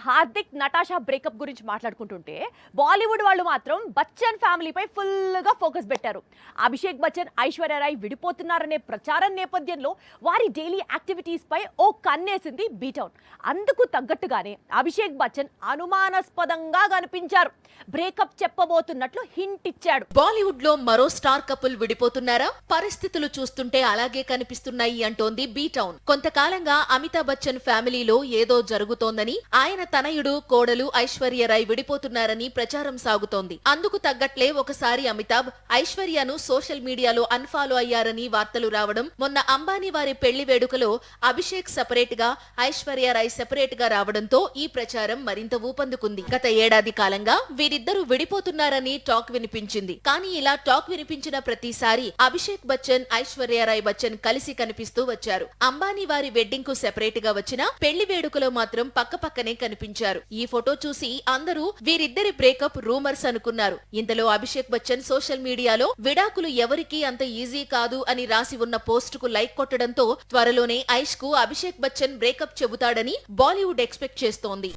Hardik Natasha breakup గురించి మాట్లాడుకుంటుంటే బాలీవుడ్ వాళ్ళు మాత్రం బచ్చన్ ఫ్యామిలీపై ఫుల్గా ఫోకస్ పెట్టారు. అభిషేక్ బచ్చన్, ఐశ్వర్య రాయ్ విడిపోతున్నారనే ప్రచారం నేపథ్యంలో వారి డైలీ యాక్టివిటీస్ పై ఓ కన్నేసింది బీటౌన్. అందుకు తగ్గట్టుగానే అభిషేక్ బచ్చన్ అనుమానాస్పదంగా కనిపించారు. బ్రేకప్ చెప్పబోతున్నట్లు హింట్ ఇచ్చాడు. బాలీవుడ్ లో మరో స్టార్ కపుల్ విడిపోతున్నారా? పరిస్థితులు చూస్తుంటే అలాగే కనిపిస్తున్నాయి అంటోంది బీటౌన్. కొంతకాలంగా అమితాబ్ బచ్చన్ ఫ్యామిలీలో ఏదో జరుగుతోందని, ఆయన తనయుడు, కోడలు ఐశ్వర్య రాయ్ విడిపోతున్నారని ప్రచారం సాగుతోంది. అందుకు తగ్గట్లే ఒకసారి అమితాబ్ ఐశ్వర్యను సోషల్ మీడియాలో అన్ఫాలో అయ్యారని వార్తలు రావడం, మొన్న అంబానీ వారి పెళ్లి వేడుకలో అభిషేక్ సెపరేట్ గా, ఐశ్వర్య రాయ్ సెపరేట్ గా రావడంతో ఈ ప్రచారం మరింత ఊపందుకుంది. గత ఏడాది కాలంగా వీరిద్దరూ విడిపోతున్నారని టాక్ వినిపించింది. కానీ ఇలా టాక్ వినిపించిన ప్రతిసారి అభిషేక్ బచ్చన్, ఐశ్వర్య రాయ్ బచ్చన్ కలిసి కనిపిస్తూ వచ్చారు. అంబానీ వారి వెడ్డింగ్ కు సెపరేట్ గా వచ్చినా పెళ్లి వేడుకలో మాత్రం పక్కపక్కనే కనిపించారు. ఈ ఫోటో చూసి అందరూ వీరిద్దరి బ్రేకప్ రూమర్స్ అనుకున్నారు. ఇంతలో అభిషేక్ బచ్చన్ సోషల్ మీడియాలో విడాకులు ఎవరికీ అంత ఈజీ కాదు అని రాసి ఉన్న పోస్ట్ కు లైక్ కొట్టడంతో త్వరలోనే ఐష్ కు అభిషేక్ బచ్చన్ బ్రేకప్ చెబుతాడని బాలీవుడ్ ఎక్స్పెక్ట్ చేస్తోంది.